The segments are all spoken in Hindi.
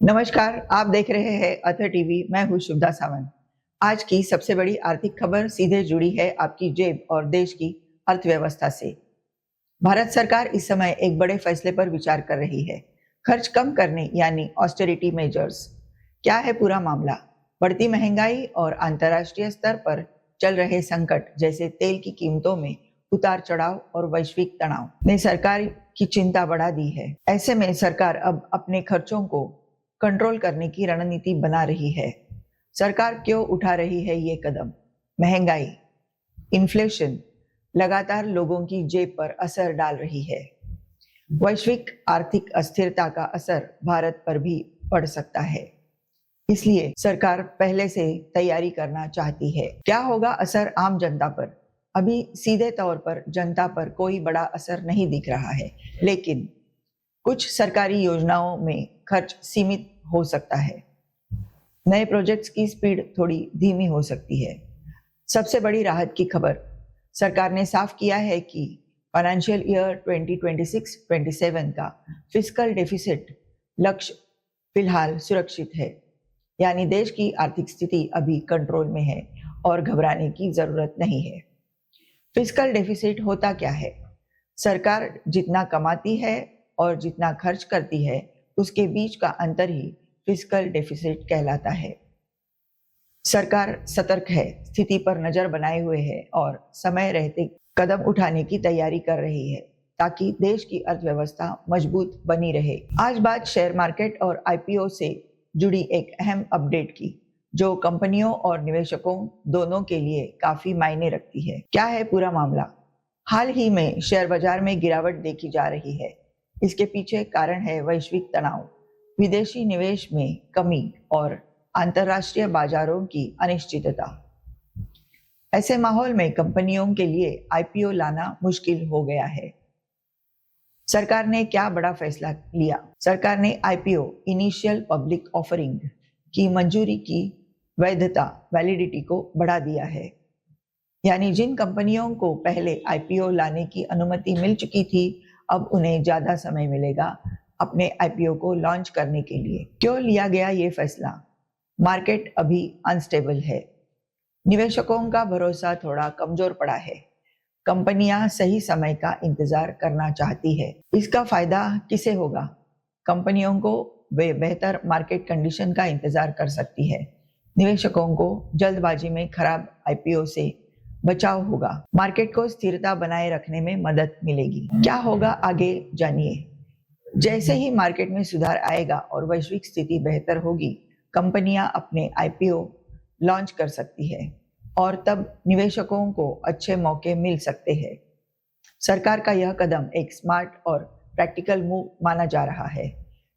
नमस्कार, आप देख रहे हैं अथर टीवी। मैं हूँ शुभदा सावंत। आज की सबसे बड़ी आर्थिक खबर सीधे जुड़ी है आपकी जेब और देश की अर्थव्यवस्था से। भारत सरकार इस समय एक बड़े फैसले पर विचार कर रही है, खर्च कम करने यानी ऑस्टेरिटी मेजर्स। क्या है पूरा मामला? बढ़ती महंगाई और अंतर्राष्ट्रीय स्तर पर चल रहे संकट जैसे तेल की कीमतों में उतार चढ़ाव और वैश्विक तनाव ने सरकार की चिंता बढ़ा दी है। ऐसे में सरकार अब अपने खर्चों को कंट्रोल करने की रणनीति बना रही है। सरकार क्यों उठा रही है ये कदम? महंगाई, इन्फ्लेशन लगातार लोगों की जेब पर असर डाल रही है। वैश्विक आर्थिक अस्थिरता का असर भारत पर भी पड़ सकता है, इसलिए सरकार पहले से तैयारी करना चाहती है। क्या होगा असर आम जनता पर? अभी सीधे तौर पर जनता पर कोई बड़ा असर नहीं दिख रहा है, लेकिन कुछ सरकारी योजनाओं में खर्च सीमित हो सकता है। नए प्रोजेक्ट्स की स्पीड थोड़ी धीमी हो सकती है। सबसे बड़ी राहत की खबर, सरकार ने साफ किया है कि फाइनेंशियल ईयर 2026-27 का फिस्कल डेफिसिट लक्ष्य फिलहाल सुरक्षित है, यानी देश की आर्थिक स्थिति अभी कंट्रोल में है और घबराने की जरूरत नहीं है। फिस्कल डेफिसिट होता क्या है? सरकार जितना कमाती है और जितना खर्च करती है, उसके बीच का अंतर ही फिस्कल डेफिसिट कहलाता है। सरकार सतर्क है, स्थिति पर नजर बनाए हुए है और समय रहते कदम उठाने की तैयारी कर रही है, ताकि देश की अर्थव्यवस्था मजबूत बनी रहे। आज बात शेयर मार्केट और आईपीओ से जुड़ी एक अहम अपडेट की, जो कंपनियों और निवेशकों दोनों के लिए काफी मायने रखती है। क्या है पूरा मामला? हाल ही में शेयर बाजार में गिरावट देखी जा रही है। इसके पीछे कारण है वैश्विक तनाव, विदेशी निवेश में कमी और अंतर्राष्ट्रीय बाजारों की अनिश्चितता। ऐसे माहौल में कंपनियों के लिए आईपीओ लाना मुश्किल हो गया है। सरकार ने क्या बड़ा फैसला लिया? सरकार ने आईपीओ इनिशियल पब्लिक ऑफरिंग की मंजूरी की वैलिडिटी को बढ़ा दिया है, यानी जिन कंपनियों को पहले आईपीओ लाने की अनुमति मिल चुकी थी, अब उन्हें ज्यादा समय मिलेगा अपने आईपीओ को लॉन्च करने के लिए। क्यों लिया गया ये फैसला? मार्केट अभी अनस्टेबल है, निवेशकों का भरोसा थोड़ा कमजोर पड़ा है, कंपनियां सही समय का इंतजार करना चाहती है। इसका फायदा किसे होगा? कंपनियों को वे बेहतर मार्केट कंडीशन का इंतजार कर सकती है, निवेशकों को जल्दबाजी में खराब आईपीओ से बचाव होगा, मार्केट को स्थिरता बनाए रखने में मदद मिलेगी। क्या होगा आगे जानिए। जैसे ही मार्केट में सुधार आएगा और वैश्विक स्थिति बेहतर होगी, कंपनियां अपने आईपीओ लॉन्च कर सकती है और तब निवेशकों को अच्छे मौके मिल सकते हैं। सरकार का यह कदम एक स्मार्ट और प्रैक्टिकल मूव माना जा रहा है,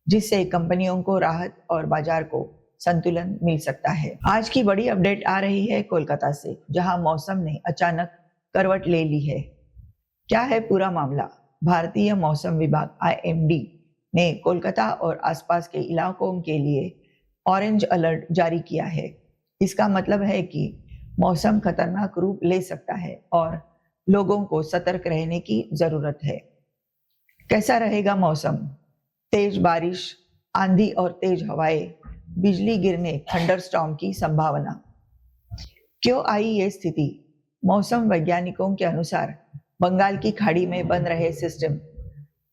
जिससे कंपनियों को राहत और बाजार को संतुलन मिल सकता है। आज की बड़ी अपडेट आ रही है कोलकाता से, जहां मौसम ने अचानक करवट ले ली है। क्या है पूरा मामला? भारतीय मौसम विभाग आईएमडी ने कोलकाता और आसपास के इलाकों के लिए ऑरेंज अलर्ट जारी किया है। इसका मतलब है कि मौसम खतरनाक रूप ले सकता है और लोगों को सतर्क रहने की जरूरत है। कैसा रहेगा मौसम? तेज बारिश, आंधी और तेज हवाएं, बिजली गिरने, थंडरस्टॉर्म की संभावना। क्यों आई ये स्थिति? मौसम वैज्ञानिकों के अनुसार बंगाल की खाड़ी में बन रहे सिस्टम,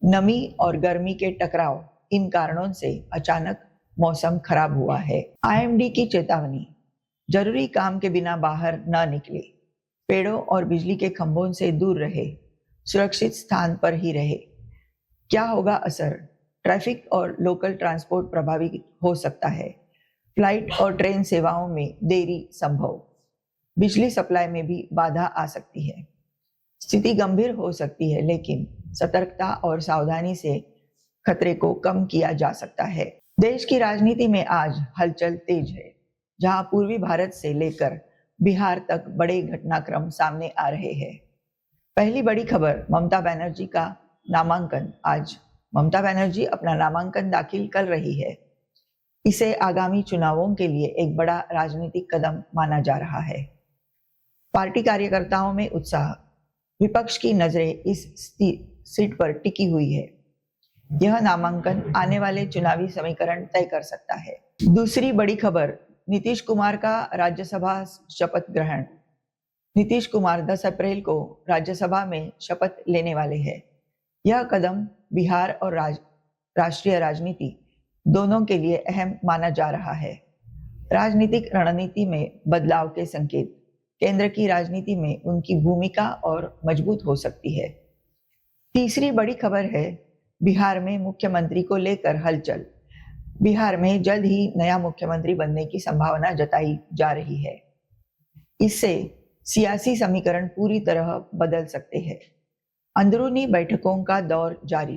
नमी और गर्मी के टकराव, इन कारणों से अचानक मौसम खराब हुआ है। आईएमडी की चेतावनी, जरूरी काम के बिना बाहर न निकले, पेड़ों और बिजली के खंभों से दूर रहे, सुरक्षित स्थान पर ही रहे। क्या होगा असर? ट्रैफिक और लोकल ट्रांसपोर्ट प्रभावित हो सकता है, फ्लाइट और ट्रेन सेवाओं में देरी संभव, बिजली सप्लाई में भी बाधा आ सकती है। स्थिति गंभीर हो सकती है, लेकिन सतर्कता और सावधानी से खतरे को कम किया जा सकता है। देश की राजनीति में आज हलचल तेज है, जहां पूर्वी भारत से लेकर बिहार तक बड़े घटनाक्रम सामने आ रहे हैं। पहली बड़ी खबर, ममता बनर्जी का नामांकन। आज ममता बनर्जी अपना नामांकन दाखिल कर रही है। इसे आगामी चुनावों के लिए एक बड़ा राजनीतिक कदम माना जा रहा है। पार्टी कार्यकर्ताओं में उत्साह, विपक्ष की नजरें इस सीट पर टिकी हुई है। यह नामांकन आने वाले चुनावी समीकरण तय कर सकता है। दूसरी बड़ी खबर, नीतीश कुमार का राज्यसभा शपथ ग्रहण। नीतीश कुमार 10 अप्रैल को राज्यसभा में शपथ लेने वाले हैं। यह कदम बिहार और राष्ट्रीय राजनीति दोनों के लिए अहम माना जा रहा है। राजनीतिक रणनीति में बदलाव के संकेत, केंद्र की राजनीति में उनकी भूमिका और मजबूत हो सकती है। तीसरी बड़ी खबर है, बिहार में मुख्यमंत्री को लेकर हलचल। बिहार में जल्द ही नया मुख्यमंत्री बनने की संभावना जताई जा रही है। इससे सियासी समीकरण पूरी तरह बदल सकते हैं। अंदरूनी बैठकों का दौर जारी,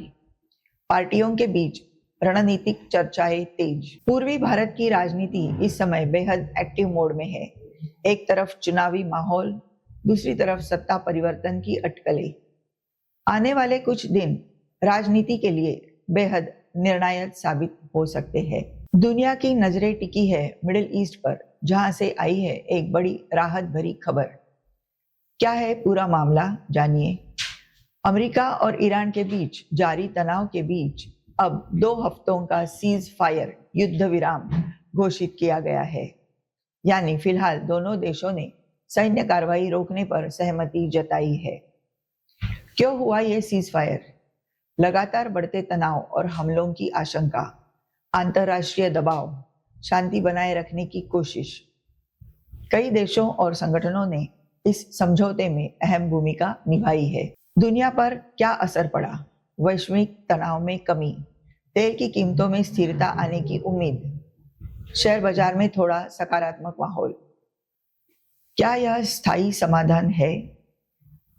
पार्टियों के बीच रणनीतिक चर्चाएं तेज। पूर्वी भारत की राजनीति इस समय बेहद एक्टिव मोड में है। एक तरफ चुनावी माहौल, दूसरी तरफ सत्ता परिवर्तन की अटकलें। आने वाले कुछ दिन राजनीति के लिए बेहद निर्णायक साबित हो सकते हैं। दुनिया की नजरें टिकी है मिडिल ईस्ट पर, जहां से आई है एक बड़ी राहत भरी खबर। क्या है पूरा मामला, जानिए। अमेरिका और ईरान के बीच जारी तनाव के बीच अब 2 हफ्तों का सीज फायर युद्ध विराम घोषित किया गया है। यानी फिलहाल दोनों देशों ने सैन्य कार्रवाई रोकने पर सहमति जताई है। क्यों हुआ ये सीज फायर? लगातार बढ़ते तनाव और हमलों की आशंका, अंतर्राष्ट्रीय दबाव, शांति बनाए रखने की कोशिश। कई देशों और संगठनों ने इस समझौते में अहम भूमिका निभाई है। दुनिया पर क्या असर पड़ा? वैश्विक तनाव में कमी, तेल की कीमतों में स्थिरता आने की उम्मीद, शेयर बाजार में थोड़ा सकारात्मक माहौल। क्या यह स्थायी समाधान है?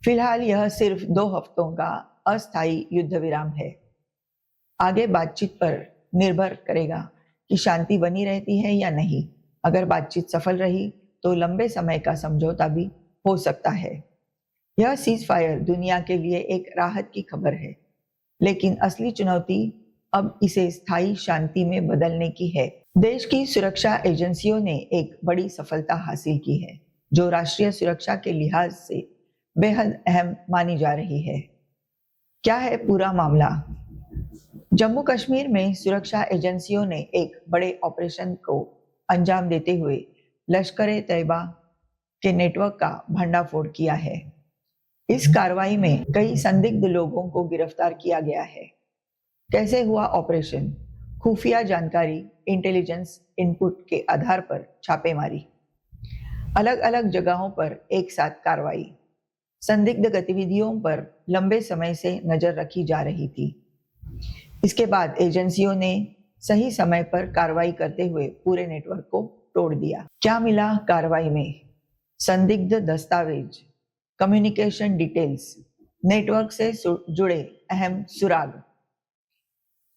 फिलहाल यह सिर्फ 2 हफ्तों का अस्थायी युद्ध विराम है। आगे बातचीत पर निर्भर करेगा कि शांति बनी रहती है या नहीं। अगर बातचीत सफल रही तो लंबे समय का समझौता भी हो सकता है। यह सीज फायर दुनिया के लिए एक राहत की खबर है, लेकिन असली चुनौती अब इसे स्थायी शांति में बदलने की है। देश की सुरक्षा एजेंसियों ने एक बड़ी सफलता हासिल की है, जो राष्ट्रीय सुरक्षा के लिहाज से बेहद अहम मानी जा रही है। क्या है पूरा मामला? जम्मू कश्मीर में सुरक्षा एजेंसियों ने एक बड़े ऑपरेशन को अंजाम देते हुए लश्कर-ए-तैयबा के नेटवर्क का भंडाफोड़ किया है। इस कार्रवाई में कई संदिग्ध लोगों को गिरफ्तार किया गया है। कैसे हुआ ऑपरेशन? खुफिया जानकारी, इंटेलिजेंस इनपुट के आधार पर छापेमारी, अलग अलग जगहों पर एक साथ कार्रवाई। संदिग्ध गतिविधियों पर लंबे समय से नजर रखी जा रही थी। इसके बाद एजेंसियों ने सही समय पर कार्रवाई करते हुए पूरे नेटवर्क को तोड़ दिया। क्या मिला कार्रवाई में? संदिग्ध दस्तावेज, कम्युनिकेशन डिटेल्स, नेटवर्क से जुड़े अहम सुराग।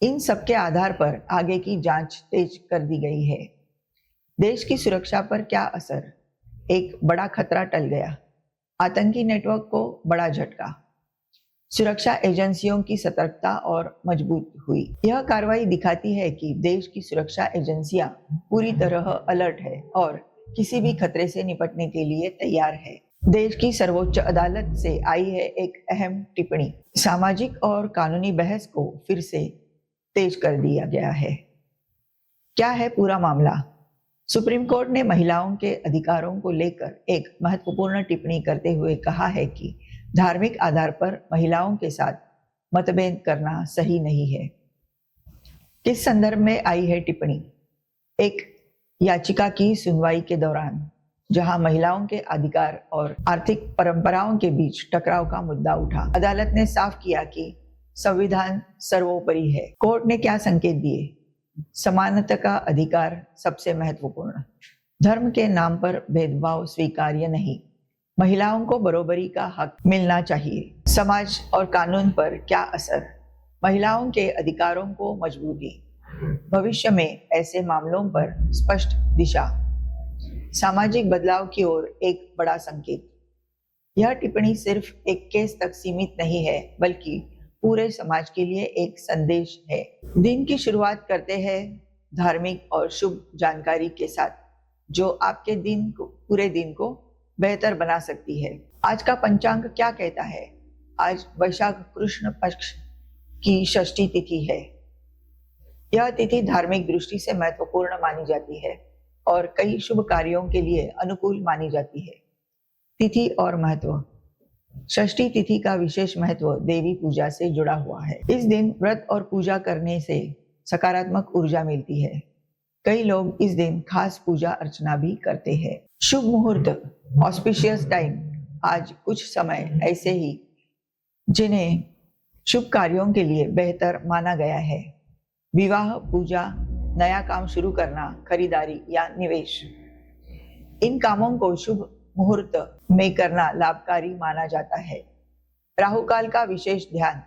इन सब के आधार पर आगे की जांच तेज कर दी गई है। देश की सुरक्षा पर क्या असर? एक बड़ा खतरा टल गया। आतंकी नेटवर्क को बड़ा झटका। सुरक्षा एजेंसियों की सतर्कता और मजबूत हुई। यह कार्रवाई दिखाती है कि देश की सुरक्षा एजेंसियां पूरी तरह अलर्ट है और किसी भी खतरे से निपटने के लिए तैयार है। देश की सर्वोच्च अदालत से आई है एक अहम टिप्पणी। सामाजिक और कानूनी बहस को फिर से तेज कर दिया गया है। क्या है पूरा मामला? सुप्रीम कोर्ट ने महिलाओं के अधिकारों को लेकर एक महत्वपूर्ण टिप्पणी करते हुए कहा है कि धार्मिक आधार पर महिलाओं के साथ मतभेद करना सही नहीं है। किस संदर्भ में आई है टिप्पणी? एक याचिका की सुनवाई के दौरान, जहां महिलाओं के अधिकार और आर्थिक परंपराओं के बीच टकराव का मुद्दा उठा। अदालत ने साफ किया कि संविधान सर्वोपरि है। कोर्ट ने क्या संकेत दिए? समानता का अधिकार सबसे महत्वपूर्ण, धर्म के नाम पर भेदभाव स्वीकार्य नहीं, महिलाओं को बराबरी का हक मिलना चाहिए। समाज और कानून पर क्या असर? महिलाओं के अधिकारों को मजबूती, भविष्य में ऐसे मामलों पर स्पष्ट दिशा, सामाजिक बदलाव की ओर एक बड़ा संकेत। यह टिप्पणी सिर्फ एक केस तक सीमित नहीं है, बल्कि पूरे समाज के लिए एक संदेश है। दिन की शुरुआत करते हैं धार्मिक और शुभ जानकारी के साथ, जो आपके पूरे दिन को बेहतर बना सकती है। आज का पंचांग क्या कहता है? आज वैशाख कृष्ण पक्ष की षष्ठी तिथि है। यह तिथि धार्मिक दृष्टि से महत्वपूर्ण मानी जाती है और कई शुभ कार्यों के लिए अनुकूल मानी जाती है। तिथि और महत्व। षष्ठी तिथि का विशेष महत्व देवी पूजा से जुड़ा हुआ है। इस दिन व्रत और पूजा करने से सकारात्मक ऊर्जा मिलती है। कई लोग इस दिन खास पूजा अर्चना भी करते हैं। शुभ मुहूर्त, ऑस्पिशियस टाइम। आज कुछ समय ऐसे ही जिन्हें शुभ कार्यों के लिए बेहतर माना गया है। विवाह, पूजा, नया काम शुरू करना, खरीदारी या निवेश। इन कामों को शुभ मुहूर्त में करना लाभकारी माना जाता है। राहु काल का विशेष ध्यान।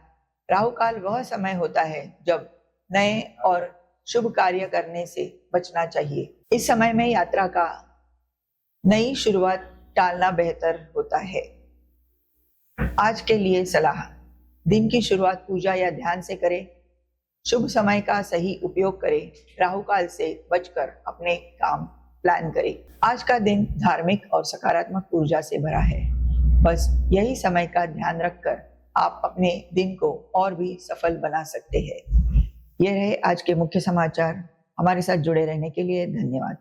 राहु काल वह समय होता है जब नए और शुभ कार्य करने से बचना चाहिए। इस समय में यात्रा का नई शुरुआत टालना बेहतर होता है। आज के लिए सलाह। दिन की शुरुआत पूजा या ध्यान से करें। शुभ समय का सही उपयोग करें। राहु काल से बचकर अपने काम प्लान करें। आज का दिन धार्मिक और सकारात्मक ऊर्जा से भरा है। बस यही समय का ध्यान रखकर आप अपने दिन को और भी सफल बना सकते हैं। ये रहे आज के मुख्य समाचार। हमारे साथ जुड़े रहने के लिए धन्यवाद।